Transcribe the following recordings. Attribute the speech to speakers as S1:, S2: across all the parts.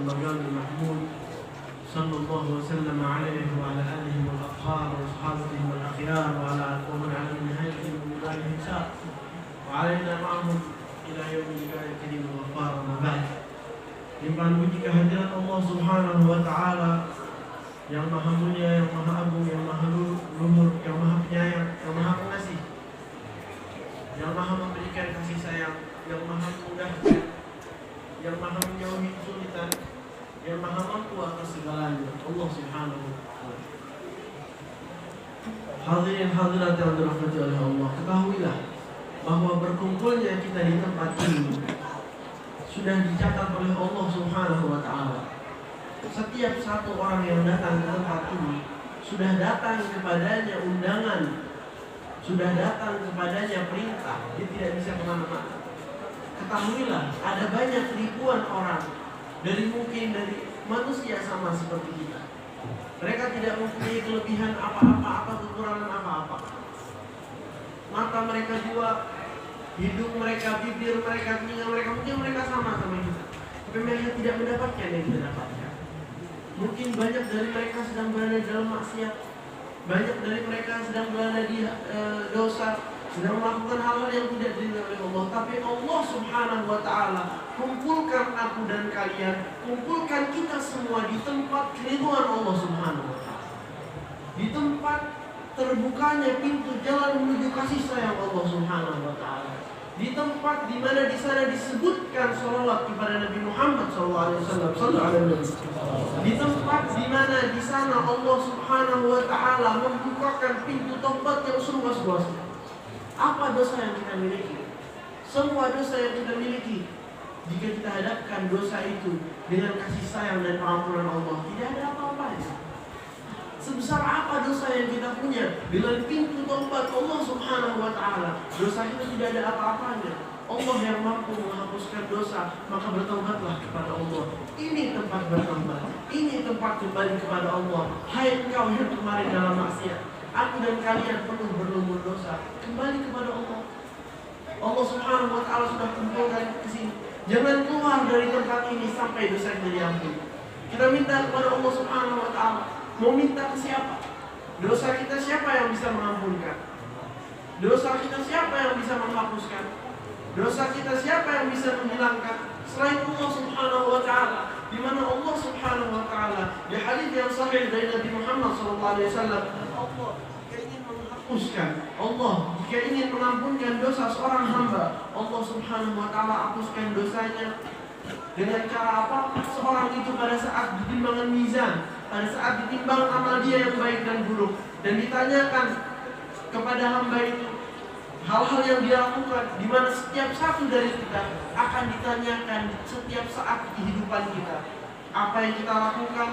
S1: المقام المحمود صلى الله وسلم عليه وعلى آله والأطهار وأصحابه والأخيار ومن على نهايتهم من بعد الحساب وعلينا معهم إلى يوم اللقاء الكريم الغفار. أما بعد. Limpahan puji kehadirat Allah Subhanahu wa Ta'ala yang Maha Mulia, yang Maha Agung, yang Maha Luhur, yang Maha Penyayang, yang Maha Pengasih, yang Maha memberikan kasih sayang, yang Maha memudahkan, yang Maha menjauhi kesulitan, yang Maha mampu atas segalanya, Allah Subhanahu wa Ta'ala. Hadirin hadirat yang dirahmati oleh Allah, ketahuilah bahwa berkumpulnya kita di tempat ini sudah dicatat oleh Allah Subhanahu wa Ta'ala. Setiap satu orang yang datang ke tempat ini sudah datang kepadanya undangan, sudah datang kepadanya perintah. Dia tidak bisa kemana-mana. Ketahuilah ada banyak ribuan orang dari manusia sama seperti kita. Mereka tidak mempunyai kelebihan apa-apa, kekurangan apa-apa. Mata mereka dua, hidung mereka, bibir mereka, telinga mereka, mungkin mereka sama kita. Tapi mereka tidak mendapatkan yang kita dapatkan. Mungkin banyak dari mereka sedang berada dalam maksiat, banyak dari mereka sedang berada di dosa, sedang melakukan hal-hal yang tidak diridhoi oleh Allah. Tapi Allah Subhanahu wa Ta'ala kumpulkan aku dan kalian, kumpulkan kita semua di tempat keridhaan Allah Subhanahu wa Ta'ala, di tempat terbukanya pintu jalan menuju kasih sayang Allah Subhanahu wa Ta'ala, di tempat di mana di sana disebutkan salawat kepada Nabi Muhammad SAW, di tempat di mana di sana Allah Subhanahu wa Ta'ala membukakan pintu taubat yang seluas-luasnya. Apa dosa yang kita miliki? Semua dosa yang kita miliki, jika kita hadapkan dosa itu dengan kasih sayang dan pengampunan Allah, tidak ada apa-apanya. Sebesar apa dosa yang kita punya, dengan pintu taubat Allah Subhanahu wa Ta'ala, dosa itu tidak ada apa-apanya. Allah yang mampu menghapuskan dosa, maka bertaubatlah kepada Allah. Ini tempat bertaubat, ini tempat kembali kepada Allah. Hai engkau yang kemarin dalam maksiat, aku dan kalian penuh berlumur dosa, kembali kepada Allah. Allah Subhanahu wa Ta'ala sudah kumpulkan ke sini. Jangan keluar dari tempat ini sampai dosa kita diampuni. Kita minta kepada Allah Subhanahu wa Ta'ala. Mau minta ke siapa? Dosa kita siapa yang bisa mengampunkan? Dosa kita siapa yang bisa menghapuskan? Dosa kita siapa yang bisa menghilangkan? Selain Allah Subhanahu wa Ta'ala. Di mana Allah Subhanahu wa Ta'ala di hadis yang sahih dari Nabi Muhammad SAW, Allah jika ingin menghapuskan, Allah jika ingin mengampunkan dosa seorang hamba, Allah Subhanahu wa Ta'ala hapuskan dosanya dengan cara apa? Seorang itu pada saat ditimbangan mizan, pada saat ditimbang amal dia yang baik dan buruk, dan ditanyakan kepada hamba itu hal-hal yang dia lakukan, di mana setiap satu dari kita akan ditanyakan setiap saat kehidupan kita. Apa yang kita lakukan,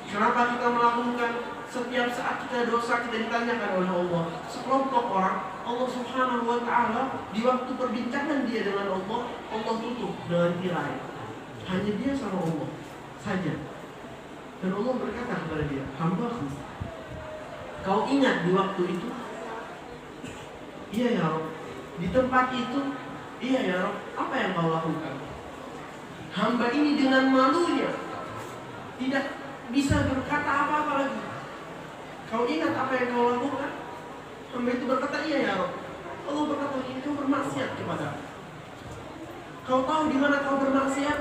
S1: kenapa kita melakukan, setiap saat kita dosa kita ditanyakan oleh Allah. Sekelompok orang, Allah Subhanahu wa Ta'ala di waktu perbincangan dia dengan Allah, Allah tutup dengan tirai. Hanya dia sama Allah saja. Dan Allah berkata kepada dia, hambaku, kau ingat di waktu itu? Iya ya Rabb. Di tempat itu, iya ya Rabb. Apa yang kau lakukan? Hamba ini dengan malunya tidak bisa berkata apa-apa lagi. Kau ingat apa yang kau lakukan? Hamba itu berkata, iya ya Rabb. Allah berkata, kau bermaksiat kepada aku. Kau tahu di mana kau bermaksiat?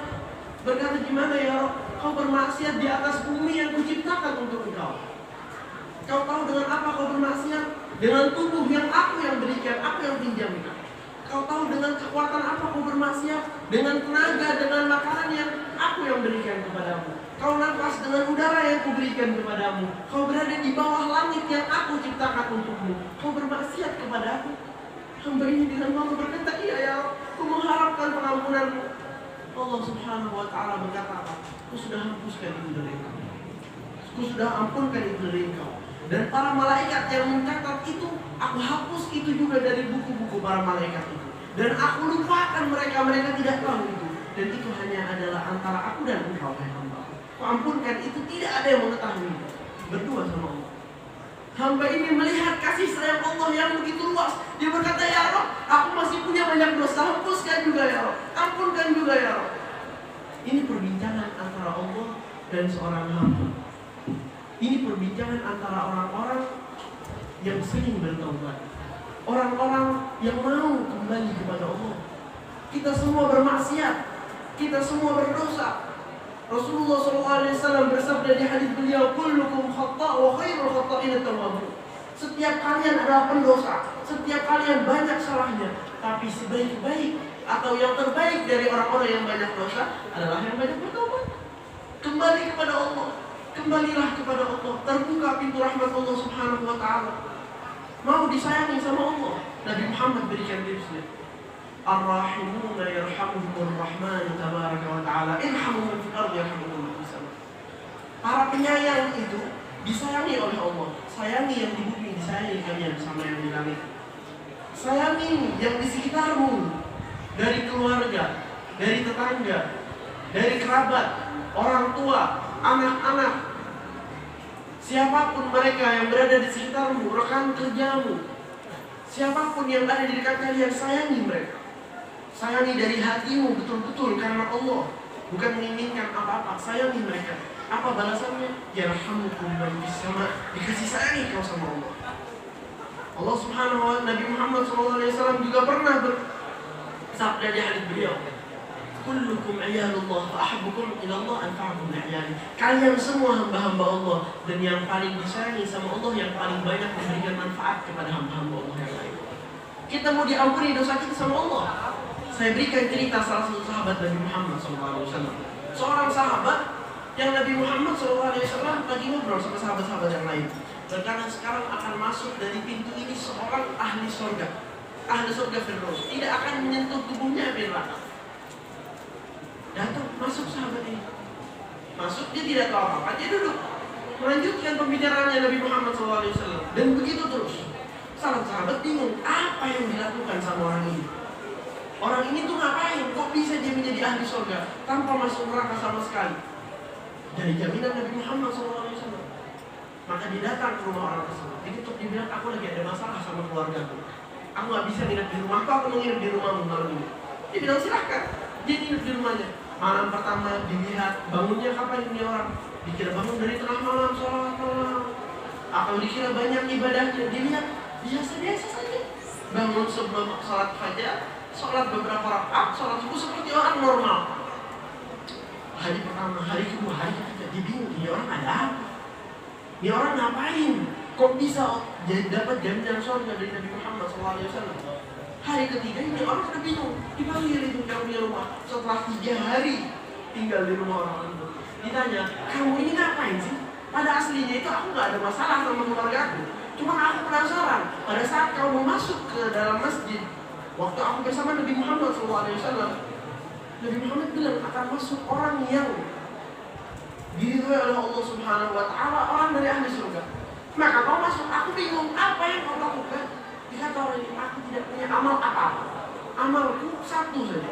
S1: Berkata, di mana ya Rabb? Kau bermaksiat di atas bumi yang kuciptakan untuk engkau. Kau tahu dengan apa kau bermaksiat? Dengan tubuh yang aku yang berikan, aku yang pinjamkan. Kau tahu dengan kekuatan apa kau bermaksiat? Dengan tenaga, dengan makanan yang aku yang berikan kepadamu. Kau nafas dengan udara yang kuberikan kepadamu. Kau berada di bawah langit yang aku ciptakan untukmu. Kau bermaksiat kepada aku. Hamba ini dengan malu berkata, iya ya, aku mengharapkan pengampunanmu. Allah Subhanahu wa Ta'ala berkata apa? Aku sudah hapuskan itu dari engkau. Aku sudah ampunkan itu dari engkau. Dan para malaikat yang mencatat itu, aku hapus itu juga dari buku-buku para malaikat itu. Dan aku lupakan mereka tidak tahu itu. Dan itu hanya adalah antara aku dan engkau, hai hamba. Aku ampunkan itu, tidak ada yang mengetahui. Berdua sama Allah. Hamba ini melihat kasih sayang Allah yang begitu luas. Dia berkata, ya Rabb, aku masih punya banyak dosa, hapuskan juga ya Rabb, ampunkan juga ya Rabb. Ini perbincangan antara Allah dan seorang hamba. Ini perbincangan antara orang-orang yang sering bertaubat, orang-orang yang mau kembali kepada Allah. Kita semua bermaksiat, kita semua berdosa. Rasulullah SAW bersabda di hadis beliau, "Kullukum khata' wa khairul khata'in at-tawwabun." Setiap kalian adalah pendosa, setiap kalian banyak salahnya, tapi sebaik-baik atau yang terbaik dari orang-orang yang banyak dosa adalah yang banyak bertobat. Kembali kepada Allah, kembalilah kepada Allah. Terbuka pintu rahmat Allah Subhanahu wa ta'ala. Mau disayangi sama Allah. Nabi Muhammad berikan tipsnya, Ar-Rahimuna yarhamuhumur Rahman tabaraka wa ta'ala, irhamu man fil ardi yarhamukum man fis sama. Para penyayang itu disayangi oleh Allah. Sayangi yang di bumi, disayangi kalian sama yang di langit. Sayangi yang di sekitarmu, dari keluarga, dari tetangga, dari kerabat, orang tua, anak-anak, siapapun mereka yang berada di sekitarmu, rekan kerjamu, siapapun yang ada di dekat kalian, sayangi mereka. Sayangi dari hatimu betul-betul karena Allah, bukan menginginkan apa-apa. Sayangi mereka. Apa balasannya? Yarhamukum man fis sama. Dikasih sayangi kau sama Allah. Allah Subhanahu wa ta'ala, Nabi Muhammad SAW juga pernah bersabda di hadis beliau, "Kullukum iyalullah fa ahabbukum ila Allah anfa'ukum li'iyali." Kalian semua hamba-hamba Allah, dan yang paling disayangi sama Allah, yang paling banyak memberikan manfaat kepada hamba-hamba Allah yang lain. Kita mau diampuni dosa kita sama Allah. Saya berikan cerita salah satu sahabat Nabi Muhammad SAW. Seorang sahabat yang Nabi Muhammad SAW lagi ngobrol sama sahabat-sahabat yang lain. Karena sekarang akan masuk dari pintu ini seorang ahli surga. Ahli surga Firdaus. Tidak akan menyentuh tubuhnya api neraka. Datang, masuk sahabat ini. Masuk, dia tidak tahu apa-apa. Dia duduk. Melanjutkan pembicaraannya Nabi Muhammad SAW. Dan begitu terus. Sahabat bingung, apa yang dilakukan sama orang ini? Orang ini tuh ngapain? Kok bisa dia menjadi ahli surga tanpa masuk neraka sama sekali? Dari jaminan Nabi Muhammad SAW. Maka dia datang ke rumah orang tersebut. Diketuk, dia bilang, aku lagi ada masalah sama keluargaku. Aku gak bisa nginep di rumahku, aku mau nginep di rumahmu malam ini. Dia bilang, silahkan. Dia nginep di rumahnya. Malam pertama dilihat, bangunnya kapan ini orang? Dikira bangun dari tengah malam, sholat malam. Atau dikira banyak ibadahnya. Dia lihat, biasa-biasa saja. Bangun sebelum sholat fajar, sholat beberapa rakaat, sholat subuh seperti orang normal. Hari pertama, hari kedua, hari ketiga, dia bingung, ini orang ada apa? Ini orang ngapain? Kok bisa dapat jaminan surga dari Nabi Muhammad SAW? Hari ketiga ini orang sudah bingung. Dipanggil itu yang punya rumah. Setelah 3 hari tinggal di rumah orang itu, ditanya, kamu ini ngapain sih? Pada aslinya itu aku gak ada masalah sama keluarga aku. Cuma aku penasaran, pada saat kamu masuk ke dalam masjid, waktu aku bersama Nabi Muhammad SAW, Nabi Muhammad bilang akan masuk orang yang diridhoi oleh Allah Subhanahu wa ta'ala, orang dari ahli surga. Maka kau masuk, aku bingung, apa yang kau lakukan? Dikata orang ini, aku tidak punya amal apa-apa. Amalku satu saja.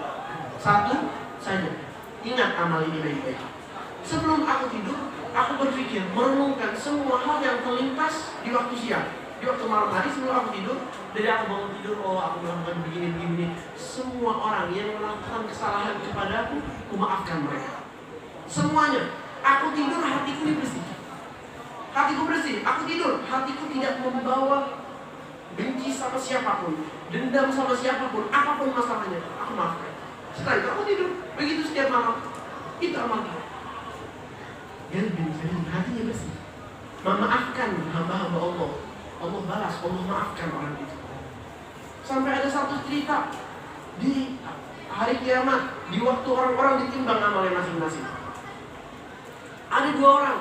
S1: Satu saja. Ingat amal ini baik-baik. Sebelum aku tidur, aku berpikir, merenungkan semua hal yang terlintas di waktu siang. Di waktu malam hari sebelum aku tidur, dari aku bangun tidur, oh aku melakukan begini. Semua orang yang melakukan kesalahan kepada aku maafkan mereka. Semuanya. Aku tidur, hatiku ini bersih. Hatiku bersih, aku tidur, hatiku tidak membawa benci sama siapapun, dendam sama siapapun, apapun masalahnya, aku maafkan. Setelah itu aku tidur, begitu setiap malam. Itu amalnya. Dia bin Salim, hatinya bersih. Memaafkan hamba-hamba Allah. Allah balas, Allah maafkan orang itu. Sampai ada satu cerita di hari kiamat, di waktu orang-orang ditimbang amalnya masing-masing. Ada 2 orang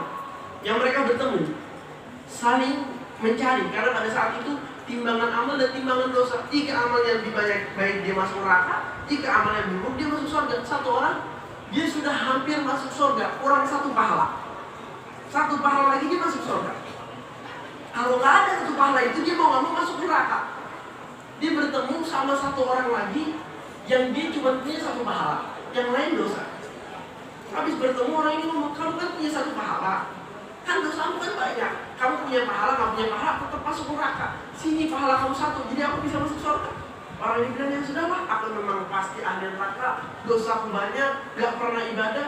S1: yang mereka bertemu, saling mencari, karena pada saat itu timbangan amal dan timbangan dosa. 3 amal yang lebih banyak, baik dia masuk neraka, 3 amal yang buruk dia masuk surga. 1 orang dia sudah hampir masuk surga, kurang 1 pahala. 1 pahala lagi dia masuk surga. Kalau nggak ada 1 pahala itu, dia mau nggak mau masuk neraka. Dia bertemu sama 1 orang lagi yang dia cuma punya 1 pahala, yang lain dosa. Habis bertemu orang ini ngomong, kamu kan punya 1 pahala, kan dosamu kan banyak. Kamu punya pahala, nggak punya pahala, tetap masuk neraka. Sini pahala kamu 1, jadi aku bisa masuk surga. Orang yang bilang, ya sudahlah, aku memang pasti ahli neraka, dosa banyak, gak pernah ibadah,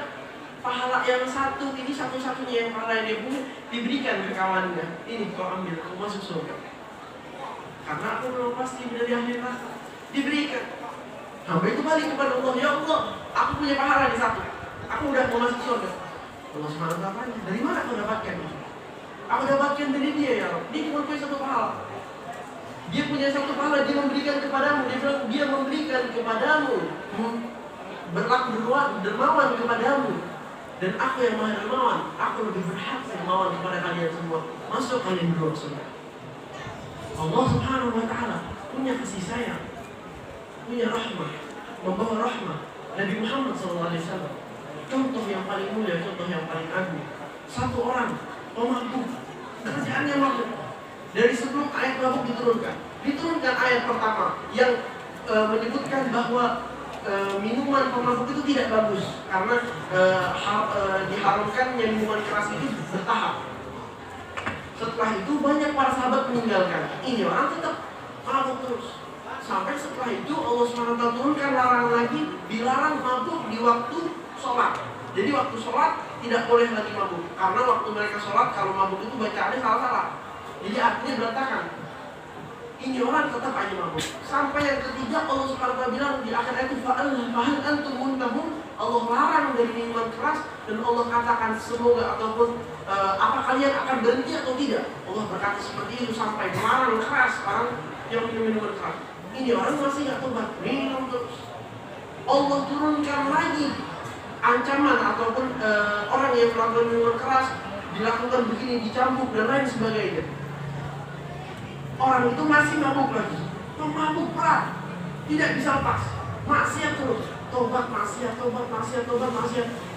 S1: pahala yang satu, ini satu-satunya yang pahala yang dia punya, diberikan ke kawannya. Ini kau ambil, kau masuk surga. Karena aku memang pasti dari ahli neraka, diberikan. Sampai itu balik kepada Allah, ya Allah, aku punya pahala di satu, aku udah mau masuk surga. Allah SWT tanya, dari mana kau dapatkan itu? Aku dapatkan dari dia ya Allah, dia cuma punya satu pahala. Dia punya satu pahala, dia memberikan kepadamu. Dia bilang, dia memberikan kepadamu, berlaku dermawan kepadamu. Dan aku yang maha dermawan, aku lebih berhak dermawan kepada kalian semua. Masuk kalian berdua surga. Allah Subhanahu wa Ta'ala punya kasih sayang, punya rahmah, membawa rahmah. Nabi Muhammad SAW, contoh yang paling mulia, contoh yang paling agung. Satu orang pemabuk, kerjaannya mabuk. Dari sebelum ayat mabuk diturunkan ayat pertama yang menyebutkan bahwa minuman pemabuk itu tidak bagus karena diharamkannya minuman keras itu bertahap. Setelah itu banyak para sahabat meninggalkan. Ini orang tetap mabuk terus. Sampai setelah itu Allah SWT turunkan larangan lagi, dilarang mabuk di waktu sholat. Jadi waktu sholat tidak boleh lagi mabuk, karena waktu mereka sholat kalau mabuk itu bacaannya salah-salah. Jadi artinya berantakan. Ini orang tetap aja mabuk. Sampai yang ketiga Allah SWT bilang di akhir ayat, fahal antum muntahun. Allah larang dari minuman keras dan Allah katakan semoga ataupun apa kalian akan berhenti atau tidak. Allah berkata seperti itu sampai melarang keras orang yang minum minuman keras. Ini orang masih nggak tobat, minum terus. Allah turunkan lagi ancaman ataupun orang yang melakukan minuman keras dilakukan begini, dicambuk dan lain sebagainya. Orang itu masih mabuk lagi, mabuk berat, tidak bisa lepas, maksiat terus, tobat maksiat,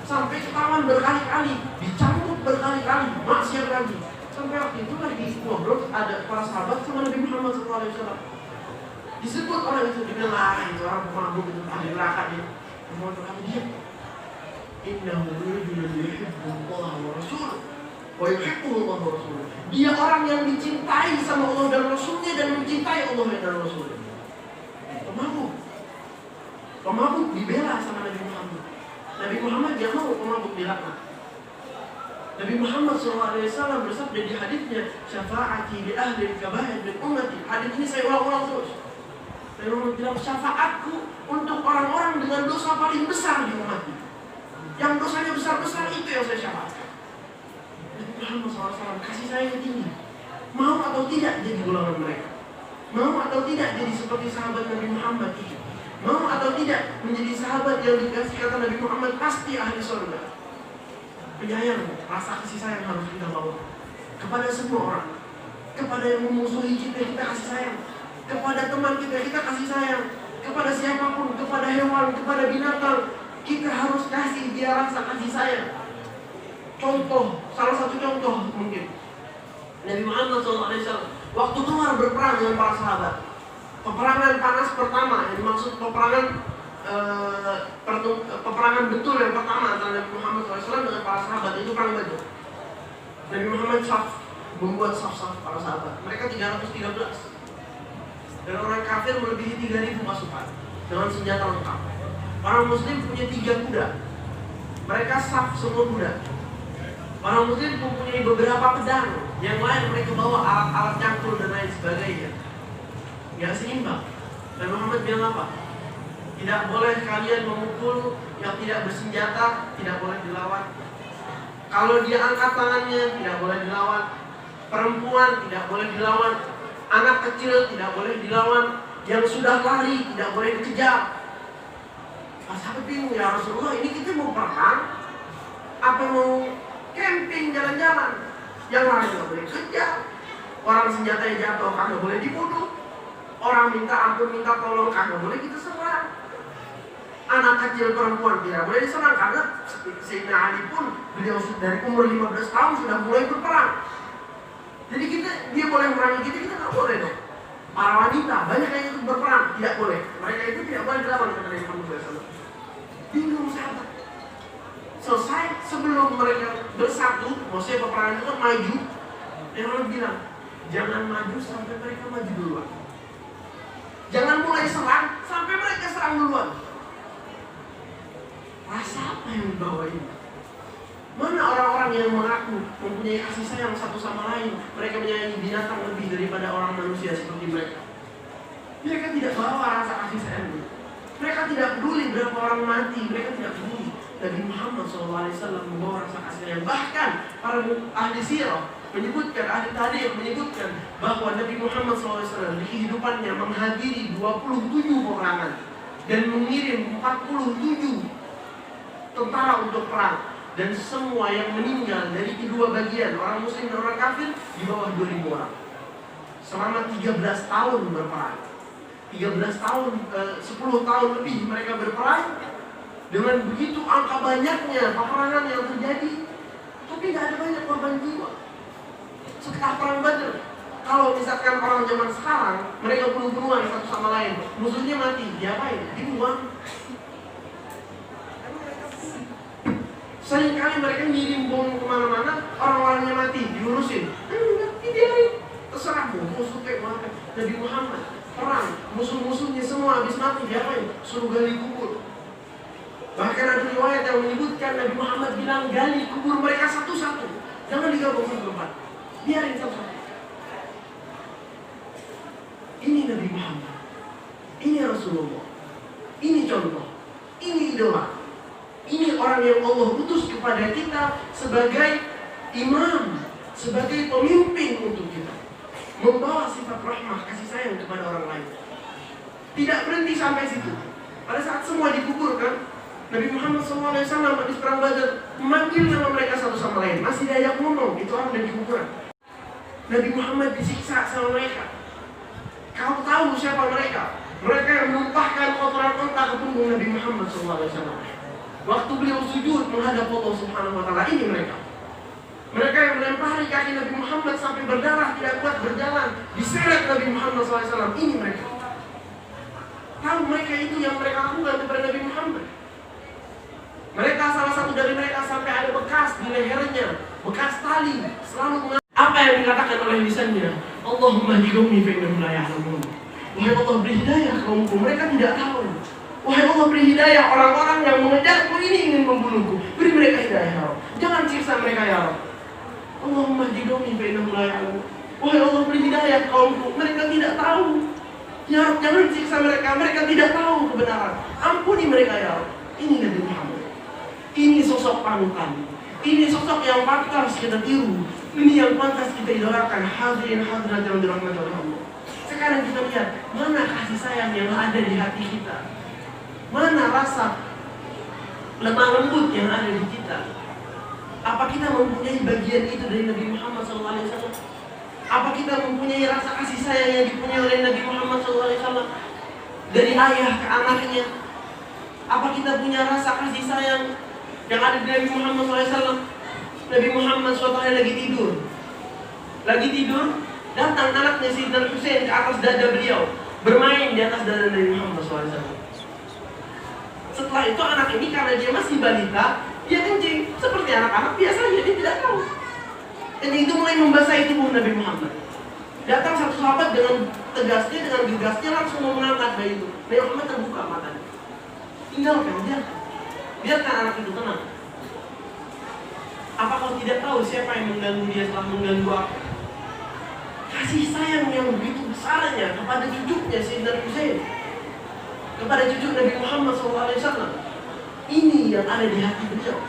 S1: sampai ketahuan berkali-kali, dicambuk berkali-kali, maksiat lagi. Sampai waktu itu lagi ngobrol ada para sahabat sama Nabi Muhammad SAW. Disebut orang itu, dibilang itu orang pemabuk itu ahli neraka dia. Muhammad SAW diam. Innahu rajulun yuhibbullaha wa rasuluhu wa yuhibbuhu Allah wa rasuluhu. Dia orang yang dicintai sama Allah dan Rasulnya dan mencintai Allah dan Rasulnya. Pemabuk dibela sama Nabi Muhammad. Nabi Muhammad dia mau pemabuk dilaknat. Nabi Muhammad SAW bersabda di hadisnya, syafaati li ahli al-kabair min ummati. Hadis ini saya ulang-ulang terus. Nabi Muhammad bilang, syafaatku untuk orang-orang dengan dosa paling besar di umatku. Yang dosanya besar-besar itu yang saya syafaatkan. Nabi Muhammad SAW kasih sayang tinggi. Mau atau tidak jadi golongan mereka. Mau atau tidak jadi seperti sahabat Nabi Muhammad itu. Mau atau tidak menjadi sahabat yang dikasih kata Nabi Muhammad pasti ahli surga. Penyayang, rasa kasih sayang harus kita bawa kepada semua orang. Kepada yang memusuhi kita kasih sayang. Kepada teman kita kasih sayang. Kepada siapapun, kepada hewan, kepada binatang, kita harus kasih dia rasa kasih sayang. Contoh, salah satu contoh mungkin Nabi Muhammad SAW waktu keluar berperang dengan para sahabat. Peperangan panas pertama, yang dimaksud peperangan betul yang pertama antara Nabi Muhammad SAW dengan para sahabat itu perang Badar. Nabi Muhammad membuat saf-saf para sahabat. Mereka 313. Dan orang kafir melebihi 3.000 pasukan dengan senjata lengkap. Orang muslim punya 3 kuda. Mereka saf semua kuda. Orang muslim mempunyai beberapa pedang. Yang lain mereka bawa alat-alat cangkul dan lain sebagainya. Gak seimbang. Dan Muhammad bilang apa? Tidak boleh kalian memukul yang tidak bersenjata, tidak boleh dilawan. Kalau dia angkat tangannya, tidak boleh dilawan. Perempuan tidak boleh dilawan. Anak kecil tidak boleh dilawan. Yang sudah lari tidak boleh dikejar. Sahabat bingung, ya Rasulullah, ini kita mau perang? Apa mau camping jalan-jalan? Yang lari tidak boleh dikejar. Orang senjatanya jatuh kagak boleh dibunuh. Orang minta ampun, minta tolong kagak boleh kita serang. Anak kecil perempuan tidak boleh diserang karena Sayyidina Ali pun beliau dari umur 15 tahun sudah mulai berperang. Jadi dia boleh merangi kita nggak boleh dong. Para wanita banyak yang ikut berperang, tidak boleh. Mereka itu tidak boleh dilawan kata Nabi Muhammad SAW. Bingung sahabat. Selesai sebelum mereka bersatu, maksudnya peperangan itu maju. Yang lalu bilang, jangan maju sampai mereka maju duluan. Jangan mulai serang sampai mereka serang duluan. Rasa apa yang dibawa ini? Mana orang-orang yang mengaku mempunyai kasih sayang satu sama lain? Mereka menyayangi binatang lebih daripada orang manusia seperti mereka. Mereka tidak bawa rasa kasih sayang ini. Mereka tidak peduli berapa orang mati. Mereka tidak peduli. Nabi Muhammad SAW membawa rasa kasih sayang. Bahkan para ahli sirah menyebutkan, ahli tarikh menyebutkan bahwa Nabi Muhammad SAW di kehidupannya menghadiri 27 peperangan dan mengirim 47 tentara untuk perang. Dan semua yang meninggal dari kedua bagian, orang muslim dan orang kafir, di bawah 2000 orang. Selama 13 tahun berperang. 13 tahun, 10 tahun lebih mereka berperang. Dengan begitu angka banyaknya peperangan yang terjadi, tapi tidak ada banyak korban jiwa. Setelah perang Badar, kalau misalkan orang zaman sekarang, mereka bunuh-bunuhan satu sama lain, musuhnya mati, diapain? Dibuang. Seringkali mereka ngirim bom kemana-mana, orang-orangnya mati, diurusin. Dibiarin, terserah musuh kayak mana. Nabi Muhammad perang, musuh-musuhnya semua habis mati, diapain? Suruh gali kubur. Bahkan ada riwayat yang menyebutkan Nabi Muhammad bilang, gali kubur mereka satu-satu, jangan digabung satu tempat, biarin satu-satu. Ini Nabi Muhammad, ini Rasulullah, ini contoh, ini idola. Ini orang yang Allah utus kepada kita sebagai imam, sebagai pemimpin untuk kita, membawa sifat rahmah, kasih sayang kepada orang lain. Tidak berhenti sampai situ. Pada saat semua dikuburkan, Nabi Muhammad SAW di perang Badar memanggil nama mereka satu sama lain. Masih diajak ngomong, itu orang yang dikuburan. Nabi Muhammad disiksa sama mereka. Kau tahu siapa mereka? Mereka yang menumpahkan kotoran unta ke punggung Nabi Muhammad SAW. Waktu beliau sujud menghadap Allah Subhanahu wa Ta'ala, ini mereka. Mereka yang melempari kaki Nabi Muhammad sampai berdarah, tidak kuat berjalan, diseret Nabi Muhammad SAW, ini mereka. Tahu mereka itu yang mereka lakukan kepada Nabi Muhammad. Mereka, salah satu dari mereka sampai ada bekas di lehernya, bekas tali, selalu mengatakan apa yang dikatakan oleh lisannya, Allahumma hidumni fa innahum la ya'lamun. Wahai Allah, beri hidayah kaumku, mereka tidak tahu. Wahai Allah, beri hidayah orang-orang yang mengejarku ini ingin membunuhku. Beri mereka hidayah ya Rabb. Jangan siksa mereka ya Rabb. Allahumma hidumni fa innahum la ya'lamun. Wahai Allah, beri hidayah kaumku, mereka tidak tahu. Ya Rabb, jangan siksa mereka, mereka tidak tahu kebenaran. Ampuni mereka ya Rabb. Ini Nabi Muhammad. Ini sosok panutan. Ini sosok yang pantas kita tiru. Ini yang pantas kita idolakan. Hadirin hadirat yang dirahmati oleh Allah. Sekarang kita lihat mana kasih sayang yang ada di hati kita. Mana rasa lemah lembut yang ada di kita? Apa kita mempunyai bagian itu dari Nabi Muhammad SAW? Apa kita mempunyai rasa kasih sayang yang dipunyai oleh Nabi Muhammad SAW? Dari ayah ke anaknya. Apa kita punya rasa kasih sayang yang ada di Nabi Muhammad SAW? Nabi Muhammad SAW lagi tidur. Datang anaknya Sayyidina Husain ke atas dada beliau, bermain di atas dada Nabi Muhammad SAW. Setelah itu anak ini karena dia masih balita, dia kencing seperti anak-anak biasanya, dia tidak tahu. Kencing itu mulai membasahi tubuh Nabi Muhammad. Datang satu sahabat dengan tegasnya, dengan gegasnya langsung mau mengangkat bayi itu. Nabi Muhammad terbuka matanya. Tinggalkan, biarkan anak itu tenang. Apa kau tidak tahu siapa yang mengganggu dia setelah mengganggu aku? Kasih sayang yang begitu besarnya kepada cucunya Sayyidina Husain, kepada cucu Nabi Muhammad SAW. Ini yang ada di hati beliau.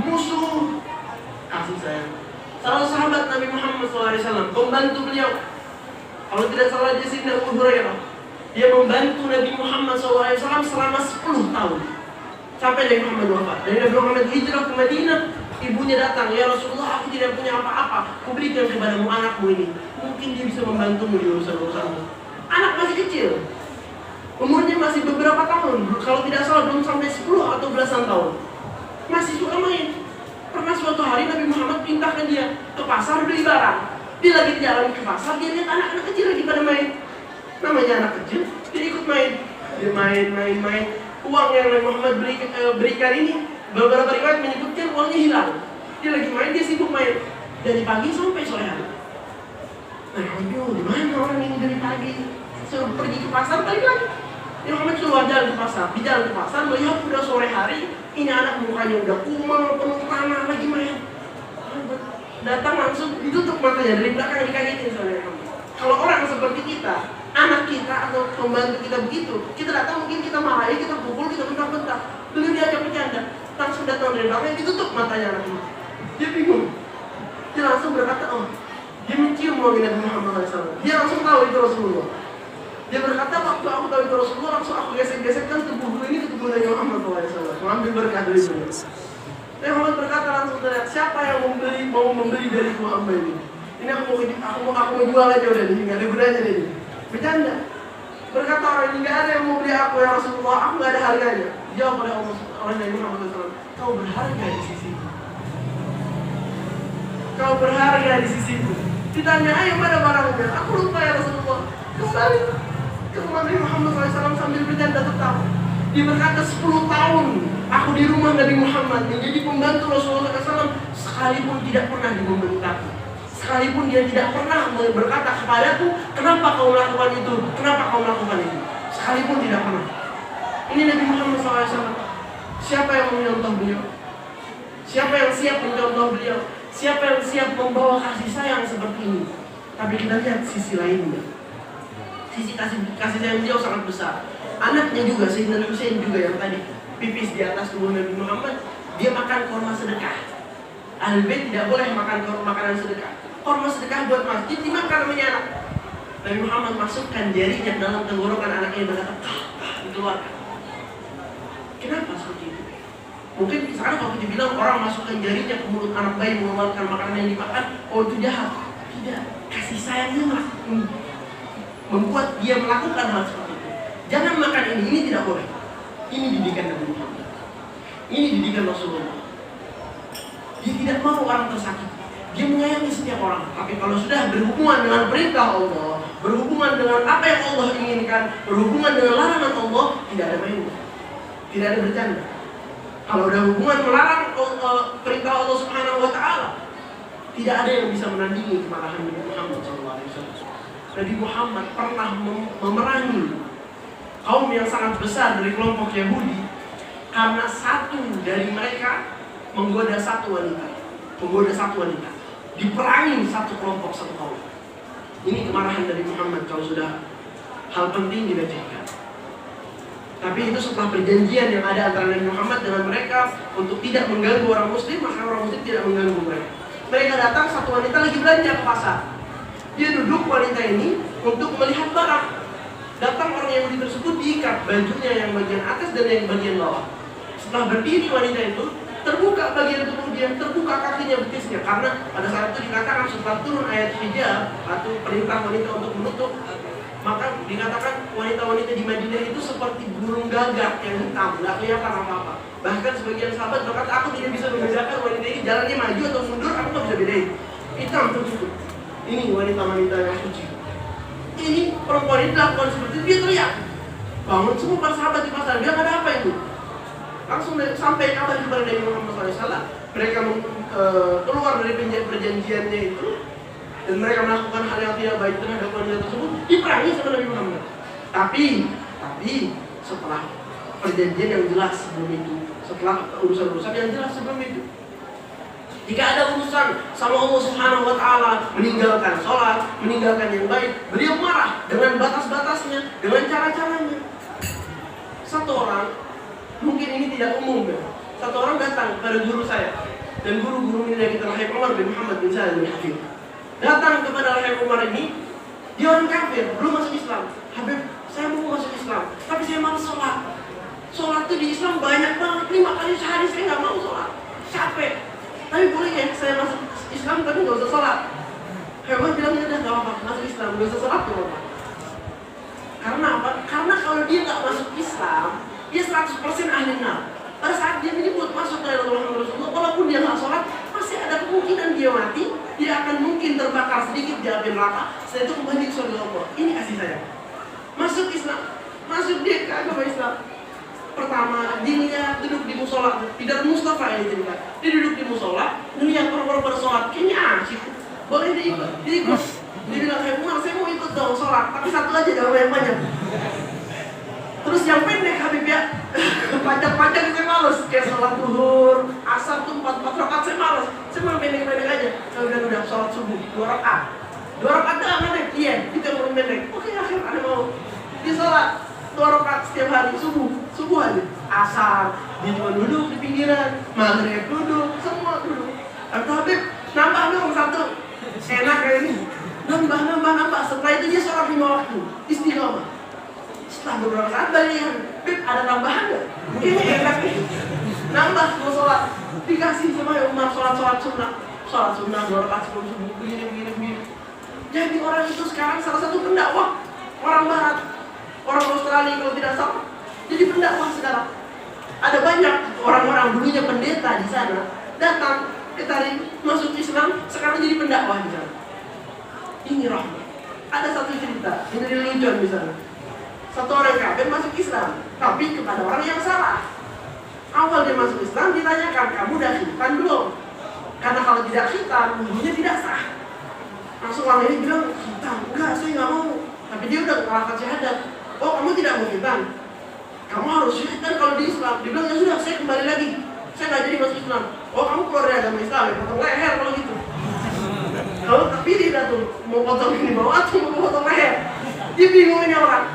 S1: Musuh, kasih sayang. Salah sahabat Nabi Muhammad SAW, pembantu beliau, kalau tidak salah dia Sayyidina Abu Hurairah, dia membantu Nabi Muhammad SAW selama 10 tahun sampai Nabi Muhammad wafat. Dan Nabi Muhammad hijrah ke Madinah, ibunya datang, ya Rasulullah, aku tidak punya apa-apa, aku berikan kepadamu anakmu ini, mungkin dia bisa membantumu di urusan-urusanmu. Anak masih kecil, umurnya masih beberapa tahun, kalau tidak salah belum sampai 10 atau belasan tahun, masih suka main. Pernah suatu hari Nabi Muhammad perintahkan dia ke pasar beli barang. Dia lagi jalan ke pasar, dia lihat anak-anak kecil lagi pada main. Namanya anak kecil, dia ikut main. Dia main. Uang yang Nabi Muhammad berikan ini, beberapa riwayat menyebutkan uangnya hilang. Dia lagi main, dia sibuk main dari pagi sampai sore hari. Nah, di mana orang ini dari pagi Suruh pergi ke pasar, balik lagi. Nabi Muhammad keluar jalan ke pasar. Di jalan ke pasar melihat udah sore hari, ini anak mukanya udah kumal, penuh tanah, lagi main. Datang langsung ditutup matanya dari belakang, dikagetin sama Nabi Muhammad. Kalau orang seperti kita, anak kita atau pembantu kita begitu, kita datang mungkin kita marahi, kita pukul, kita bentak-bentak. Beliau diajak bercanda, langsung datang dari belakang, ditutup matanya anak itu. Dia bingung. Dia langsung berkata, oh, dia mencium wangi Nabi Muhammad SAW. Dia langsung tahu itu Rasulullah. Dia berkata, waktu aku tahu itu Rasulullah, langsung aku gesek-gesekkan tubuhku ini ke tubuh Nabi Muhammad SAW. Mengambil berkah dari beliau. Nabi Muhammad berkata langsung terlihat, siapa yang mau membeli dari Muhammad ini? Ini aku mau jual aja udah nih, nggak ada gunanya nih. Bercanda. Berkata orang ini, nggak ada yang mau beli aku ya Rasulullah, aku nggak ada harganya. Jawab oleh oleh Nabi Muhammad SAW, kau berharga di sisiku. Kau berharga di sisiku. Ditanya, ayo mana barangnya? Aku lupa ya Rasulullah. Kembali ke rumah Nabi Muhammad SAW sambil bercanda tertawa. Dia berkata 10 tahun aku di rumah Nabi Muhammad menjadi pembantu Rasulullah SAW, sekalipun tidak pernah dibentak. Sekalipun dia tidak pernah berkata kepadaku, kenapa kau melakukan itu? Kenapa kau melakukan itu? Sekalipun tidak pernah. Ini Nabi Muhammad SAW. Siapa yang mencontoh beliau? Siapa yang siap mencontoh beliau? Siapa yang siap membawa kasih sayang seperti ini? Tapi kita lihat sisi lainnya. Sisi kasih sayang beliau sangat besar. Anaknya juga, Sayyidina Husain juga yang tadi pipis di atas tubuh Nabi Muhammad, dia makan korma sedekah. Ahlul-Bait tidak boleh makan makanan sedekah. Korma sedekah buat masjid dimakan namanya anak. Nabi Muhammad masukkan jarinya dalam tenggorokan anaknya, berkata, dikeluarkan. Kenapa seperti itu? Mungkin sekarang kalau kita bilang orang masukkan jarinya ke mulut anak bayi mengeluarkan makanan yang dimakan, oh itu jahat. Tidak, kasih sayangnya membuat dia melakukan hal seperti itu. Jangan makan ini tidak boleh. Ini didikan Nabi Muhammad. Ini didikan Rasulullah. Dia tidak mau orang tersakiti. Dia menyayangi setiap orang. Tapi kalau sudah berhubungan dengan perintah Allah, berhubungan dengan apa yang Allah inginkan, berhubungan dengan larangan Allah, tidak ada main. Tidak ada bercanda. Kalau ada hubungan melarang perintah Allah Subhanahu wa Ta'ala, tidak ada yang bisa menandingi kemarahan Nabi Muhammad SAW. Nabi Muhammad pernah memerangi kaum yang sangat besar dari kelompok Yahudi karena satu dari mereka menggoda satu wanita. Diperangi satu kelompok, satu kaum. Ini kemarahan Nabi Muhammad kalau sudah hal penting dilecehkan. Tapi itu setelah perjanjian yang ada antara Nabi Muhammad dengan mereka untuk tidak mengganggu orang muslim, maka orang muslim tidak mengganggu mereka. Mereka datang, satu wanita lagi belanja ke pasar. Dia duduk, wanita ini, untuk melihat barang. Datang orang Yahudi tersebut, diikat bajunya yang bagian atas dan yang bagian bawah. Setelah berdiri wanita itu, terbuka bagian tubuh dia, terbuka kakinya, betisnya. Karena pada saat itu dikatakan setelah turun ayat hijab atau perintah wanita untuk menutup, maka dikatakan wanita-wanita di Madinah itu seperti burung gagak yang hitam, nggak kelihatan apa-apa. Bahkan sebagian sahabat berkata, aku tidak bisa membedakan wanita ini jalannya maju atau mundur, aku nggak bisa bedain. Hitam tertutup. Ini wanita-wanita yang suci. Ini perempuan ini dilakukan seperti itu, dia teriak. Bangun semua para sahabat di pasar, bilang ada apa itu? Langsung sampai kabar kepada Nabi Muhammad SAW. Mereka keluar dari perjanjiannya itu, dan mereka melakukan hal yang tidak baik terhadap wanita tersebut, diperangi sama Nabi Muhammad. Tapi setelah perjanjian yang jelas sebelum itu, setelah urusan-urusan yang jelas sebelum itu, jika ada urusan sama Allah Subhanahu wa Ta'ala, meninggalkan sholat, meninggalkan yang baik, beliau marah dengan batas-batasnya, dengan cara-caranya. Satu orang, mungkin ini tidak umum ya, satu orang datang kepada guru saya, dan guru-guru ini yang kita Rahim Umar bin Muhammad bin Salim bin Hafid. Datang kepada Rahim Umar ini, dia orang kafir, belum masuk Islam. Habib, saya mau masuk Islam, tapi saya malas sholat. Sholat itu di Islam banyak banget, 5 kali sehari saya nggak mau sholat, capek. Tapi boleh ya saya masuk Islam tapi nggak usah sholat. Hewan bilang ya udah nggak apa-apa, masuk Islam nggak usah sholat nggak apa-apa. Karena apa? Karena kalau dia nggak masuk Islam, dia 100% ahli neraka. Pada saat dia menyebut masuk ke dalam Rasulullah, walaupun dia nggak sholat, masih ada kemungkinan dia mati. Dia akan mungkin terbakar sedikit di api neraka. Setelah itu kembali ke surga Allah. Ini kasih sayang. Masuk Islam, masuk dia ke agama Islam. Pertama, dia duduk di musola, tidak Mustafa ini cerita. Dia duduk di musola, lihat orang-orang pada sholat, kayaknya asik, boleh diikut. Dia bilang, Umar, saya mau ikut dong sholat, tapi satu aja, jangan banyak-banyak. Terus yang pendek Habib ya, panjang-panjang saya males. Kayak sholat zuhur, asar tuh 4 rakaat saya males. Saya mau pendek-pendek aja. Saya udah sholat subuh 2 rakaat. 2 rakaat dah pendek, iya, itu yang paling pendek. Oke, akhir ada mau. Dia sholat 2 rakaat setiap hari subuh aja. Asar, dia cuma duduk di pinggiran, maghrib duduk, semua duduk. Kata Habib, nambah dong 1. Enak kayak ini. Nambah. Setelah itu dia sholat 5 waktu, istiqomah. Setelah beberapa saat balikan, Bib ada tambahan gak? Mungkin enak nih. Nambah mau sholat, dikasih sama Umar sholat sunnah 2 rakaat sebelum subuh, begini. Jadi orang itu sekarang salah satu pendakwah orang Barat, orang Australia kalau tidak salah. Jadi pendakwah sekarang. Ada banyak orang-orang dulunya pendeta di sana datang tarik masuk Islam, sekarang jadi pendakwah di sana. Ini rahmat. Ada satu cerita, ini dari lucuan misalnya. Satu orang kafir masuk Islam, tapi kepada orang yang salah. Awal dia masuk Islam ditanyakan, kamu udah khitan belum? Karena kalau tidak khitan, wudhunya tidak sah. Langsung orang ini bilang, khitan? Enggak, saya nggak mau. Tapi dia udah ngelafaz syahadat. Oh, kamu tidak mau khitan? Kamu harus khitan kalau di Islam. Dia bilang, ya sudah, saya kembali lagi. Saya nggak jadi masuk Islam. Oh, kamu keluar dari agama Islam, ya potong leher kalau gitu. Kalau terpilih dah tuh, mau potong ini bawah atau mau potong leher. Dia bingung ini orang.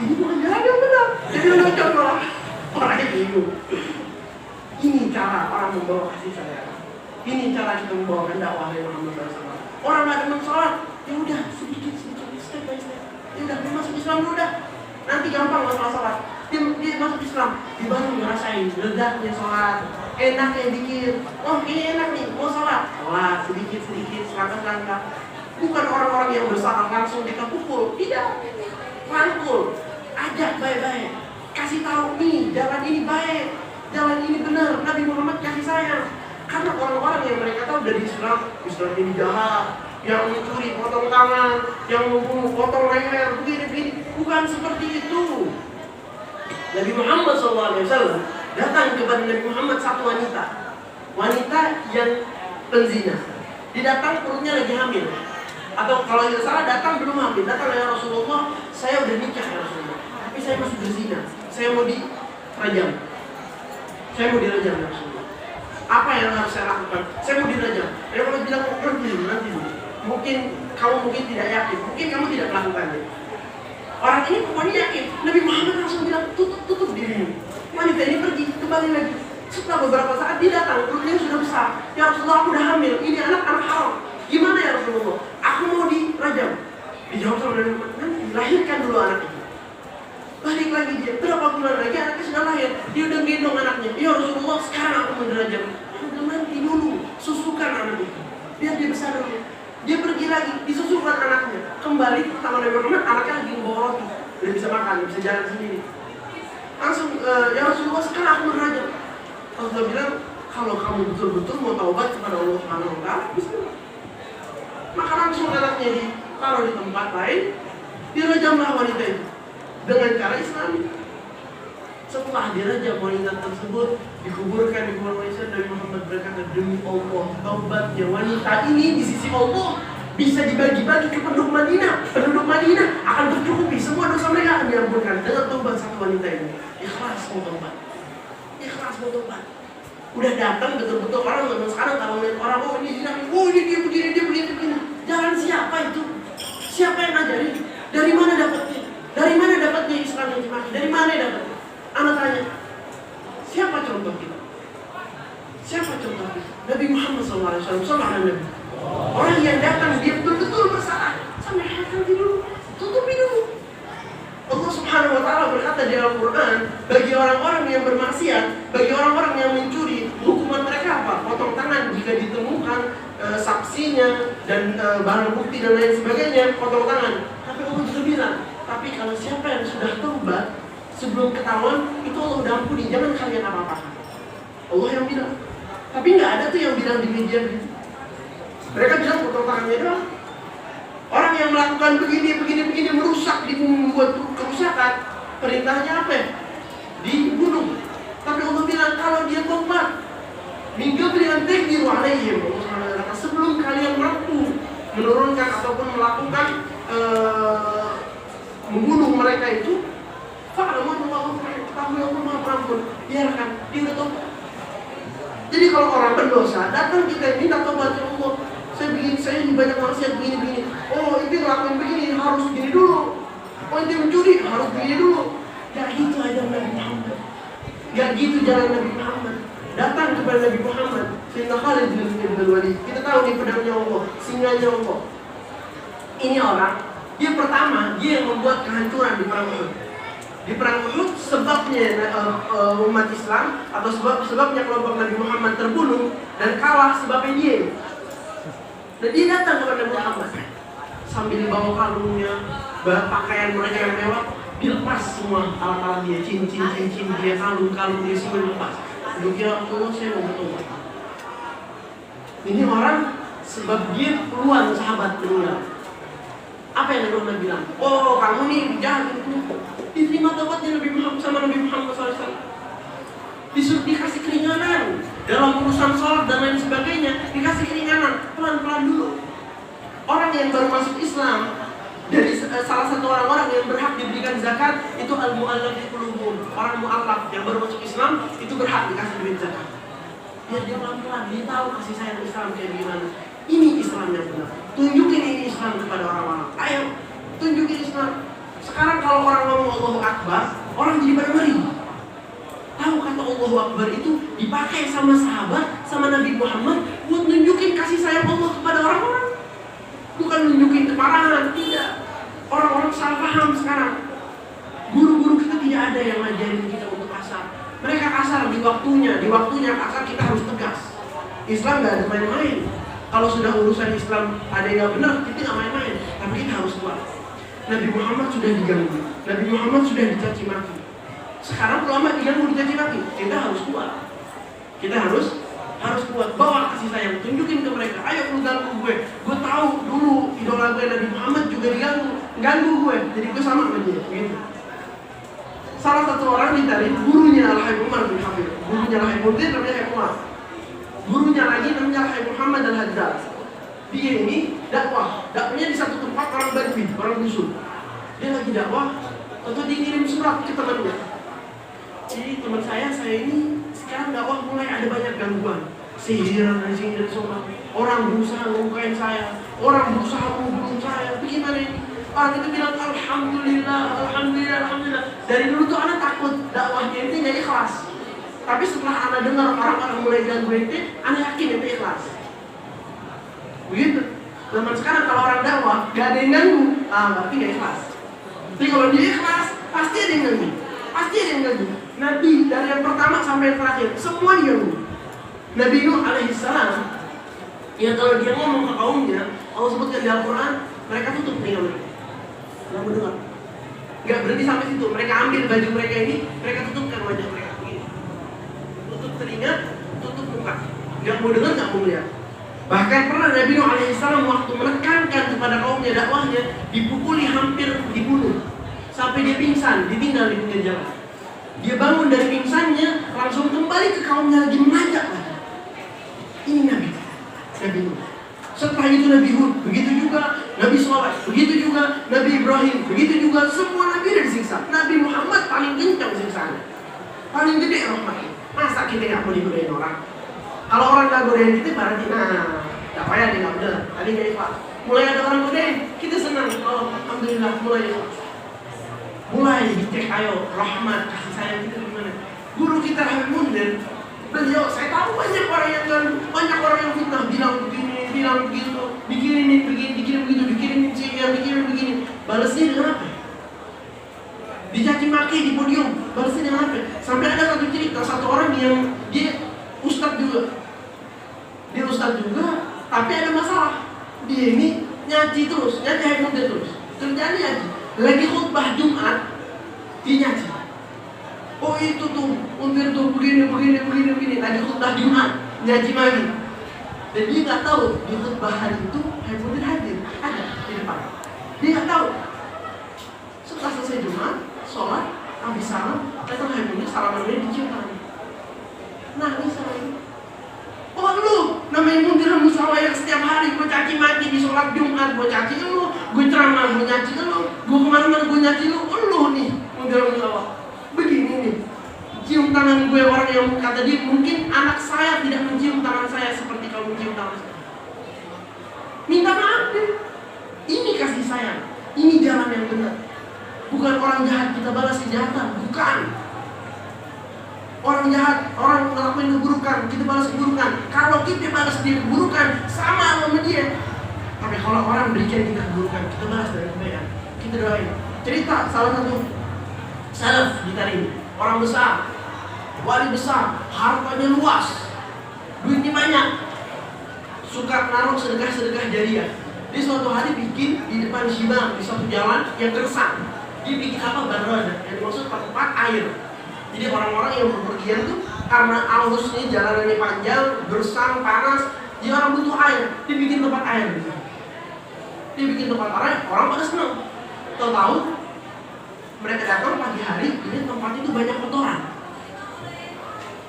S1: Ini bukan jalan yang benar. Jadi lucu malah. Orangnya bingung. Ini cara orang membawa kasih sayang. Ini cara kita membawakan dakwah dari Muhammad SAW. Orang nggak demen sholat, ya udah sedikit, step by step. Ya udah, dia masuk Islam dulu dah. Nanti gampang masalah sholat. Dia masuk Islam, dia baru ngerasain ledatnya sholat, enaknya dikir. Oh ini enak nih, mau sholat sedikit, selangkah. Bukan orang-orang yang bersalah langsung kita pukul, tidak. Rangkul, ajak baik-baik, kasih tahu nih jalan ini baik, jalan ini benar. Nabi Muhammad kasih sayang. Karena orang-orang yang mereka tahu dari Islam ini jahat, yang mencuri potong tangan, yang membunuh potong leher, begini. Bukan seperti itu. Nabi Muhammad SAW datang kepada Nabi Muhammad satu wanita yang penzina. Dia datang perutnya lagi hamil, atau kalau tidak salah datang belum hamil. Datang ya Rasulullah, saya udah nikah ya Rasulullah, tapi saya masih berzina. Saya mau dirajam. Ya Rasulullah. Apa yang harus saya lakukan? Saya mau dirajam. Nabi Muhammad bilang nanti dulu. Mungkin kamu tidak yakin, mungkin kamu tidak melakukannya. Orang ini pokoknya yakin. Nabi Muhammad langsung bilang, tutup dirimu. Wanita ini pergi, kembali lagi. Setelah beberapa saat dia datang, perutnya sudah besar. Ya Rasulullah, aku udah hamil. Ini anak haram. Gimana ya Rasulullah? Aku mau dirajam. Dijawab sama Nabi Muhammad, nanti lahirkan dulu anak itu. Balik lagi dia, berapa bulan lagi anaknya sudah lahir. Dia udah gendong anaknya. Ya Rasulullah, sekarang aku mau dirajam. Nanti dulu, susukan anak itu. Biar dia besar dulu. Dia pergi lagi, disusukan anaknya. Kembali sama Nabi Muhammad, anaknya lagi membawa roti. Dia bisa makan, dia bisa jalan sendiri. Langsung, ya Rasulullah, sekarang aku berajam. Rasulullah bilang, kalau kamu betul-betul mau taubat kepada Allah Subhanahu wa Ta'ala, bismillah. Maka langsung anaknya ditaruh di tempat lain, dirajamlah wanita itu dengan cara Islami. Setelah dirajam wanita tersebut, dikuburkan di kuburan Maisar, Nabi Muhammad berkata, demi Allah, taubatnya wanita ini di sisi Allah bisa dibagi-bagi ke penduduk Madinah. Penduduk Madinah akan tercukupi, semua dosa mereka akan diampunkan dengan taubat satu wanita ini. Ikhlas mau taubat. Udah datang betul-betul orang zaman sekarang kalau melihat orang, oh ini zina, oh ini dia begini. Jangan siapa itu? Siapa yang ngajarin? Dari mana dapatnya Islam yang dimaki? Dari mana dapatnya? Anak tanya, siapa contoh kita? Nabi Muhammad SAW, sama Nabi. Orang yang datang dia betul-betul bersalah, sampai hati dulu, tutupi dulu. Allah Subhanahu wa Ta'ala berkata di Al-Quran, bagi orang-orang yang bermaksiat, bagi orang-orang yang mencuri, hukuman mereka apa? Potong tangan jika ditemukan saksinya dan barang bukti dan lain sebagainya, potong tangan. Tapi Allah juga bilang, tapi kalau siapa yang sudah taubat sebelum ketahuan, itu Allah udah ampuni, jangan kalian apa-apakan. Allah yang bilang. Tapi nggak ada tuh yang bilang di media gitu. Mereka bilang potong tangannya doang. Orang yang melakukan begini merusak, membuat kerusakan, perintahnya apa ya? Dibunuh. Tapi Allah bilang kalau dia taubat, minggu berikan takdir alaihim. Allah SWT, sebelum kalian mampu menurunkan menghancurkan ataupun melakukan membunuh mereka itu, fa'lamu Allah ketahui Allah Maha Pengampun, biarkan dia udah tobat. Jadi kalau orang berdosa datang kita minta tobat, ya Allah, saya ini banyak maksiat begini. Oh, itu ngelakuin begini harus begini dulu. Oh, itu mencuri harus begini dulu. Gak gitu aja Nabi Muhammad. Gak gitu jalan Nabi Muhammad. Datang kepada Nabi Muhammad, Sayyidina Khalid bin Walid. Kita tahu nih pedangnya Allah, singanya Allah. Ini orang, dia pertama, dia yang membuat kehancuran di perang Uhud. Di perang Uhud sebabnya umat Islam atau sebabnya kelompok Nabi Muhammad terbunuh dan kalah sebabnya dia. Dan dia datang kepada Nabi Muhammad sambil bawa kalungnya, pakaian mereka yang mewah, dilepas semua alat-alat dia, cincin dia, kalung dia semua dilepas. Dia Allah, saya mau bertobat. Ini orang sebab dia puluhan sahabat meninggal. Apa yang Nabi Muhammad bilang? Oh, kamu nih jahat itu. Diterima tobatnya Nabi Muhammad sama Nabi Muhammad SAW. Disuruh dikasih keringanan dalam urusan sholat dan lain sebagainya, dikasih keringanan pelan-pelan dulu. Orang yang baru masuk Islam, dari salah satu orang-orang yang berhak diberikan zakat itu al-mu'allaf qulubuhum. Orang mu'allaf yang baru masuk Islam itu berhak dikasih duit zakat. Biar dia pelan-pelan, dia tahu kasih sayang Islam kayak gimana. Ini Islam yang benar. Tunjukin ini Islam kepada orang-orang. Ayo, tunjukin Islam. Sekarang kalau orang ngomong Allahu Akbar, orang jadi pada ngeri. Tahu kata Allahu Akbar itu dipakai sama sahabat, sama Nabi Muhammad buat nunjukin kasih sayang Allah kepada orang-orang. Bukan nunjukin kemarahan, tidak. Orang-orang salah paham sekarang. Guru-guru kita tidak ada yang ngajarin kita untuk kasar. Mereka kasar di waktunya kasar, kita harus tegas. Islam gak ada main-main. Kalau sudah urusan Islam ada yang gak benar, kita gak main-main. Tapi kita harus kuat. Nabi Muhammad sudah diganggu, Nabi Muhammad sudah dicaci maki. Sekarang ulama diganggu, dicaci maki, kita harus kuat. Kita harus kuat, bawa kasih sayang, tunjukin ke mereka. Ayo lu ganggu gue tahu dulu idola gue Nabi Muhammad juga ganggu gue, jadi gue sama sama dia. Gitu. Salah satu orang ditarik, gurunya Al-Habib Umar bin Hafid. Gurunya Al-Habib Umar namanya Habib Umar. Gurunya lagi namanya Al-Habib Muhammad Al-Haddad. Dia ini dakwahnya di satu tempat orang Badui, orang dusun. Dia lagi dakwah, atau dia ngirim surat ke temannya. Jadi teman saya ini sekarang dakwah mulai ada banyak gangguan, sihir dari sini dari sana. Orang berusaha ngelukain saya, orang berusaha membunuh saya. Bagaimana ini? Orang itu bilang alhamdulillah. Dari dulu tuh anak takut dakwahnya itu nggak ikhlas. Tapi setelah anak dengar orang-orang mulai ganggu itu, anak yakin itu ikhlas. Begitu. Zaman sekarang kalau orang dakwah gak ada yang ganggu, berarti gak ikhlas. Tapi kalau dia ikhlas, pasti ada yang ganggu. Nabi dari yang pertama sampai yang terakhir, semua diganggu. Nabi Nuh alaihissalam, ya kalau dia ngomong ke kaumnya, Allah sebutkan di Al-Quran, mereka tutup telinga mereka. Nggak mendengar. Gak berhenti sampai situ. Mereka ambil baju mereka ini, mereka tutupkan wajah mereka. Begini. Tutup telinga, tutup muka. Gak mau dengar, gak mau lihat. Bahkan pernah Nabi Nuh alaihissalam waktu menekankan kepada kaumnya dakwahnya, dipukuli hampir dibunuh. Sampai dia pingsan, ditinggal di pinggir jalan. Dia bangun dari pingsannya, langsung kembali ke kaumnya lagi mengajak lagi. Ini Nabi Nuh. Setelah itu Nabi Hud, begitu juga Nabi Saleh, begitu juga Nabi Ibrahim, begitu juga semua Nabi ada disiksa. Nabi Muhammad paling kencang siksaannya, paling gede rahmatnya. Masa kita nggak mau digodain orang? Kalau orang nggak godain kita, berarti nggak payah dia nggak benar. Tadi nggak ikhlas. Mulai ada orang godain, kita senang. Oh, alhamdulillah, mulai ikhlas. Mulai dicek, ayo rahmat kasih sayang kita gimana? Guru kita Habib Mundir, beliau saya tahu banyak orang yang fitnah, bilang begini, bilang begitu, bikinin begitu, bikinin begini. Balasnya dengan apa? Dicaci maki di podium, balasnya dengan apa? Sampai ada satu cerita, satu orang yang dia ustadz juga, tapi ada masalah. Dia ini nyaji Habib Mundir terus, kerjanya nyaji. Lagi khutbah Jumat, dia nyaji. Oh itu tuh, Mundir tuh begini. Lagi khutbah Jumat, nyaji lagi. Dan dia nggak tahu di khutbah hari itu Habib Mundir hadir, ada di depan. Dia nggak tahu. Setelah selesai Jumat, sholat, habis salam, datang Habib Mundir, salaman dia dicium tangan. Nangis sama ini. Oh lu, namanya Mundir musyawarah yang setiap hari gue caci maki di sholat Jumat, gue nyaci kan lo, gue kemana-mana gue nyaci lo nih menjawab begini nih. Cium tangan gue, orang yang kata dia mungkin anak saya tidak mencium tangan saya seperti kau mencium tangan saya. Minta maaf deh. Ini kasih sayang. Ini jalan yang benar. Bukan orang jahat kita balas kejahatan, bukan. Orang jahat, orang ngelakuin keburukan, kita balas keburukan. Kalau kita balas dia keburukan, sama sama dia. Tapi kalau orang berikan kita keburukan, kita balas dengan kebaikan. Kita doain. Cerita salah satu salaf di Tarim, orang besar, wali besar, hartanya luas, duitnya banyak, suka naruh sedekah-sedekah jariah. Dia suatu hari bikin di depan Shibang, di satu jalan yang gersang. Dia bikin apa? Barada, yang dimaksud tempat air. Jadi orang-orang yang berpergian tuh karena hausnya, jalanannya panjang, gersang, panas, dia orang butuh air. Dia bikin tempat air. Dia bikin tempat air, orang pada senang. Tahu-tahu mereka datang pagi hari, ini tempat itu banyak kotoran.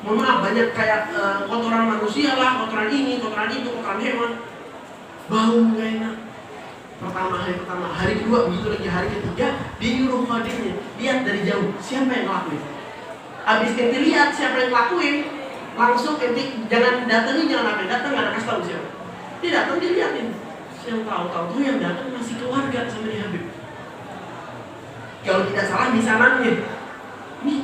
S1: Mohon maaf, banyak kayak kotoran manusia lah, kotoran ini, kotoran itu, kotoran hewan. Bau nggak enak. Hari pertama, hari kedua, begitu lagi hari ketiga, dia nyuruh khadirnya, lihat dari jauh, siapa yang ngelakuin. Abis ente lihat siapa yang ngelakuin, langsung ente jangan datangin, jangan apa, datang nggak ada kasih tahu siapa. Dia datang, dia liatin. Yang tahu tuh yang datang masih keluarga sama dia Habib. Kalau tidak salah misalnya, nih,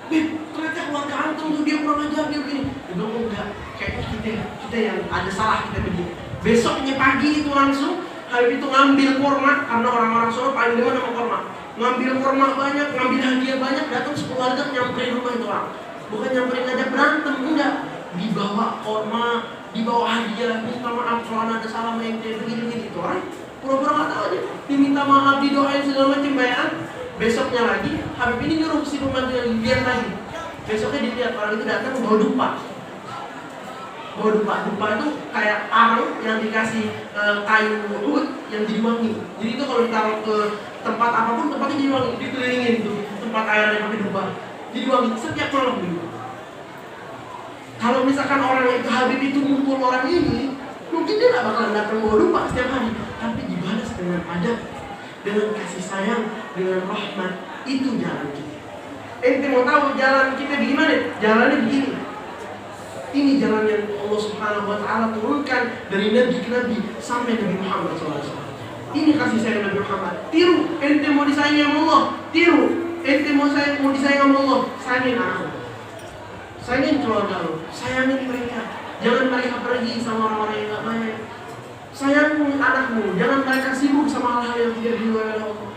S1: Beb, ternyata keluarga antum tuh dia kurang ajar, dia begini. Dia bilang, oh enggak, kayaknya kita yang ada salah, kita begini. Besoknya pagi itu langsung Habib itu ngambil kurma, karena orang-orang Solo paling demen sama kurma. Ngambil kurma banyak, ngambil hadiah banyak, datang sekeluarga nyamperin rumah itu orang. Bukan nyamperin ngajak berantem, enggak. Dibawa kurma, dibawa hadiah, minta maaf kalau ada salah mente, begini-begini. Itu orang pura-pura nggak tahu aja. Diminta maaf, didoain segala macam bayan. Besoknya lagi, Habib ini nyuruh si pembantu yang lihat lagi. Besoknya dilihat orang itu datang bawa dupa. Dupa itu kayak arang yang dikasih kayu wood yang jadi wangi. Jadi itu kalau ditaruh ke tempat apapun, tempatnya jadi wangi. Dikelilingin tuh tempat air yang pakai dupa, jadi wangi setiap malam gitu. Kalau misalkan orang itu Habib itu ngumpul orang ini, mungkin dia nggak bakalan datang bawa dupa setiap hari, tapi dibalas dengan adab, dengan kasih sayang, dengan rahmat. Itu jalan kita. Ente mau tahu jalan kita gimana? Jalannya begini. Ini jalan yang Allah Subhanahu wa Ta'ala turunkan dari nabi ke nabi sampai Nabi Muhammad SAW. Ini kasih sayang Nabi Muhammad. Tiru, ente mau disayangi sama Allah. Tiru, ente mau disayang sama Allah. Sayangin anakmu, sayangin keluarga lo, sayangin mereka. Jangan mereka pergi sama orang-orang yang gak baik. Sayangin anakmu, jangan mereka sibuk sama hal-hal yang tidak diridhoi oleh Allah.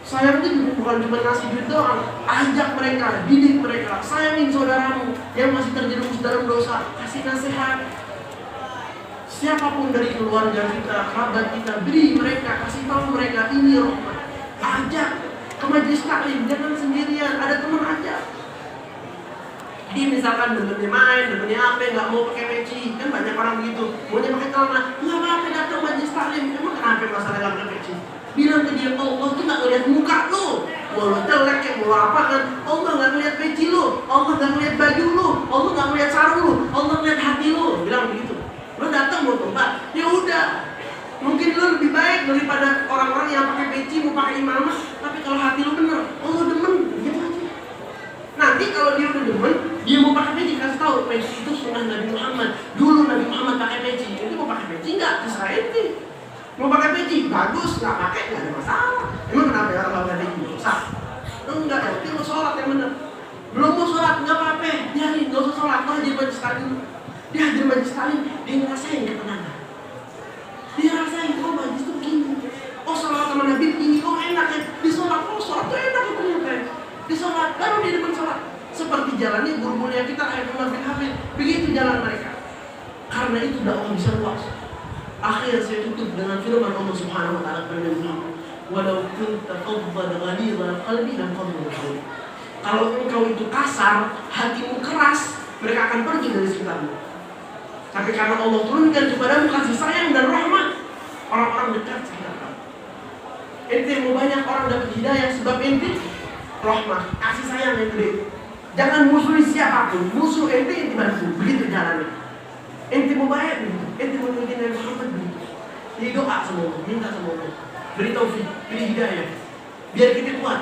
S1: Sayang itu bukan cuma ngasih duit doang, ajak mereka, didik mereka. Sayangin saudaramu yang masih terjerumus dalam dosa, kasih nasihat. Siapapun dari keluarga kita, kerabat kita, beri mereka, kasih tahu mereka ini rahmat. Ajak ke majelis taklim, jangan sendirian, ada teman ajak. Dia misalkan demennya main, demennya apa, nggak mau pakai peci, kan banyak orang begitu. Maunya pakai celana, nggak apa-apa datang majelis taklim. Emang kenapa masalah nggak pakai peci? Bilang ke dia, Allah tuh gak ngeliat muka lu. Mau lu jelek ya, mau lu apa kan. Allah gak ngeliat peci lu, Allah gak ngeliat baju lu, Allah gak ngeliat sarung lu, Allah ngeliat hati lu. Bilang begitu. Lu datang mau tobat, ya udah. Mungkin lu lebih baik daripada orang-orang yang pakai peci, mau pakai imamah. Tapi kalau hati lu bener, Allah demen, gitu aja. Nanti kalau dia udah demen, dia mau pakai peci, kasih tahu peci itu sunnah Nabi Muhammad. Dulu Nabi Muhammad pakai peci, ini mau pakai peci enggak? Terserah ente. Mau pakai peci, bagus, nggak pakai, nggak ada masalah. Emang kenapa ya kalau pakai peci dosa? Enggak, nanti mau sholat yang benar. Belum mau sholat, nggak apa-apa, biarin, nggak usah sholat, mau hadir majelis taklim. Dia hadir majelis taklim, dia ngerasain ketenangan. Dia ngerasain, oh majelis tuh begini. Oh sholat sama Nabi begini, oh enak ya. Di sholat, oh sholat tuh enak ya. Di sholat, baru dia depan sholat. Seperti jalannya guru-guru yang kita Habib Umar bin Hafid, begitu jalan mereka. Karena itu dakwah bisa luas. Akhir saya tutup dengan firman Allah Subhanahu wa Ta'ala kepada Nabi Muhammad, "Walau kunta faddan ghalidhal qalbi lanfaddu min hawlik." Kalau engkau itu kasar, hatimu keras, mereka akan pergi dari sekitarmu. Tapi karena Allah turunkan kepadamu kasih sayang dan rahmat, orang-orang dekat sekitar kamu. Ente mau banyak orang dapat hidayah sebab ente rahmat, kasih sayang yang gede. Jangan musuhi siapapun, musuh ente yang dibantu, begitu jalannya. Ente mau bayar begitu, ente mau ikutin Nabi Muhammad begitu. Jadi doa sama Allah, minta sama Allah. beri taufik, beri hidayah, biar kita kuat.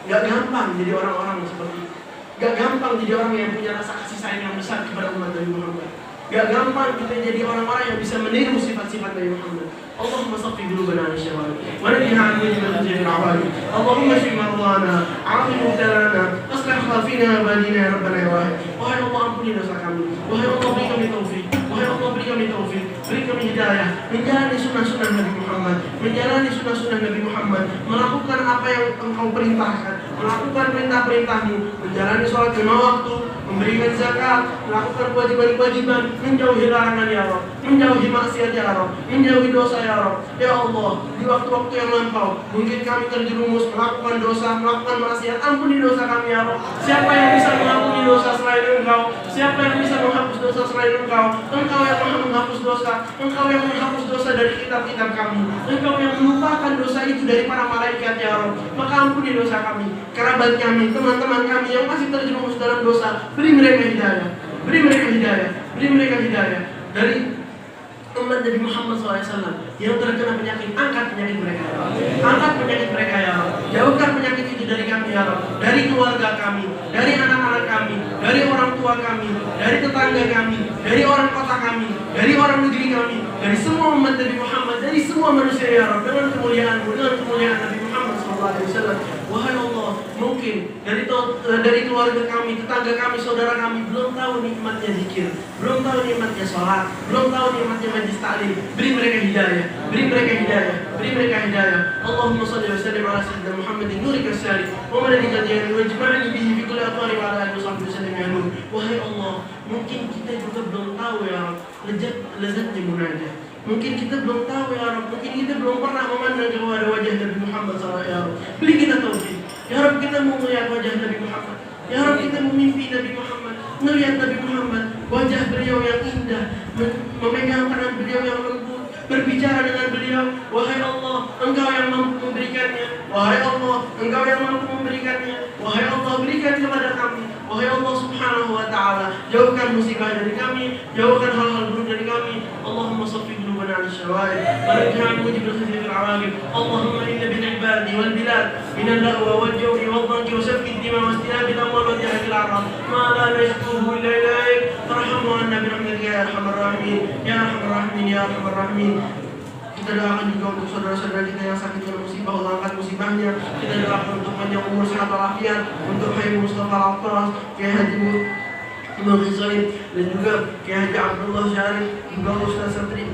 S1: Gak gampang jadi orang-orang seperti itu. Gak gampang jadi orang yang punya rasa kasih sayang yang besar kepada umat Nabi Muhammad. Gak gampang kita jadi orang-orang yang bisa meniru sifat-sifat Nabi Muhammad. Allahumma saffi qulubana insyaallah wa nadina an wajhil khizyi al-awali. Allahumma shfi marwana, afi mubtalana, aslih khafina badina ya rabbana ya wahid. Wahai Allah, ampuni dosa kami. Wahai Allah, beri kami taufik. Wahai Allah, beri kami taufik, beri kami hidayah, menjalani sunnah-sunnah Nabi Muhammad, menjalani sunnah-sunnah Nabi Muhammad, melakukan apa yang Engkau perintahkan, melakukan perintah-perintahmu, menjalani sholat lima waktu, memberikan zakat, melakukan kewajiban-kewajiban, menjauhi larangan ya Rabb, menjauhi maksiat ya Rabb, menjauhi dosa ya Rabb. Ya Allah, di waktu-waktu yang lampau, mungkin kami terjerumus melakukan dosa, melakukan maksiat, ampuni dosa kami ya Rabb. Siapa yang bisa mengampuni dosa selain Engkau? Siapa yang bisa menghapus dosa selain Engkau? Engkau yang maha menghapus dosa, Engkau yang menghapus dosa dari kitab-kitab kami, Engkau yang melupakan dosa itu dari para malaikat ya Rabb. Maka ampuni dosa kami, kerabat kami, teman-teman kami yang masih terjerumus dalam dosa. Beri mereka hidayah, beri mereka hidayah, beri mereka hidayah. Dari umat Nabi Muhammad SAW yang terkena penyakit, angkat penyakit mereka ya Allah. Angkat penyakit mereka ya Allah. Jauhkan penyakit itu dari kami ya Allah, dari keluarga kami, dari anak-anak kami, dari orang tua kami, dari tetangga kami, dari orang kota kami, dari orang negeri kami, dari semua umat Nabi Muhammad, dari semua manusia ya Allah. Dengan kemuliaan-Mu, dengan kemuliaan Nabi Muhammad SAW. Wahai Allah, mungkin dari keluarga kami, tetangga kami, saudara kami belum tahu nikmatnya zikir, belum tahu nikmatnya sholat, belum tahu nikmatnya majlis ta'lim. Beri mereka hidayah, beri mereka hidayah, beri mereka hidayah. Allahumma shalli wa sallim ala sayyidina Muhammadin nurika syarif wa madadika jari wa ijma'ni bihi fi kulli atwari wa ala alihi wa sahbihi sallim ya nur. Wahai Allah, mungkin kita juga belum tahu ya lezatnya munajat. Mungkin kita belum tahu ya Rabb, mungkin kita belum pernah memandang kepada wajah Nabi Muhammad SAW ya Rabb. Beri kita taufik. Ya Rabb, kita mau melihat wajah Nabi Muhammad. Ya Rabb, kita mau mimpi Nabi Muhammad, melihat Nabi Muhammad, wajah beliau yang indah, memegang tangan beliau yang lembut, berbicara dengan beliau. Wahai Allah, Engkau yang mampu memberikannya. Wahai Allah, Engkau yang mampu memberikannya. Wahai Allah, berikan kepada kami. Wahai Allah Subhanahu wa ta'ala, jauhkan musibah dari kami, jauhkan hal-hal buruk dari kami. Allahumma saffi qulubana 'ala syawa'ib wa raj'al mujibal khizyi fil 'awaqib. Allahumma inna bil ibadi wal bilad min al-la'wa wal jawri wal dhanki wa safki ad-dima wa istinabil amwal wa jahil al-'arab ma la nashkuruhu illa ilaik. Tarhamu anna bi rahmatika ya arhamar rahimin, ya arhamar rahimin, ya arhamar rahimin. Kita doakan juga untuk saudara-saudara kita yang sakit dengan musibah, Allah angkat musibahnya. Kita doakan untuk panjang umur, sehat walafiat, untuk Habib Mustafa Al-Attas, Kiai Haji Imam Ghazali, dan juga Kiai Haji Abdullah Syarif, juga Ustaz Syarif,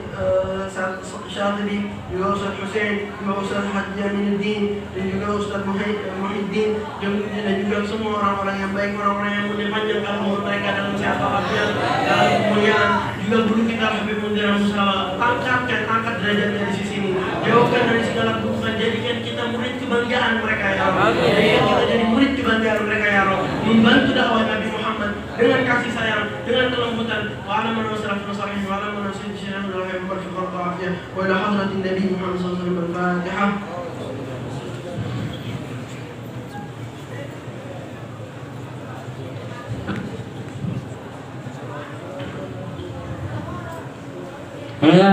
S1: juga Ustaz Hussein, juga Ustaz Haji Aminuddin, dan juga Ustaz Muhyiddin, dan juga semua orang-orang yang baik, orang-orang yang mulia, panjang umur mereka dalam sehat walafiat, dalam kemuliaan. Juga guru kita Habib Mundir Musawa, angkat derajatnya di sisi ini, jauhkan dari segala keburukan, jadikan kita murid kebanggaan mereka ya Allah. Jadikan kita jadi murid kebanggaan mereka ya Allah, membantu dakwah Nabi Muhammad dengan kasih sayang, dengan kelembutan. Wa ala man wasalafu salih wa ala man wasalli syai'an wa la yubarfi khalqa afiyah wa ila hadratin Nabi Muhammad sallallahu alaihi wasallam. Al-Fatihah.
S2: Ya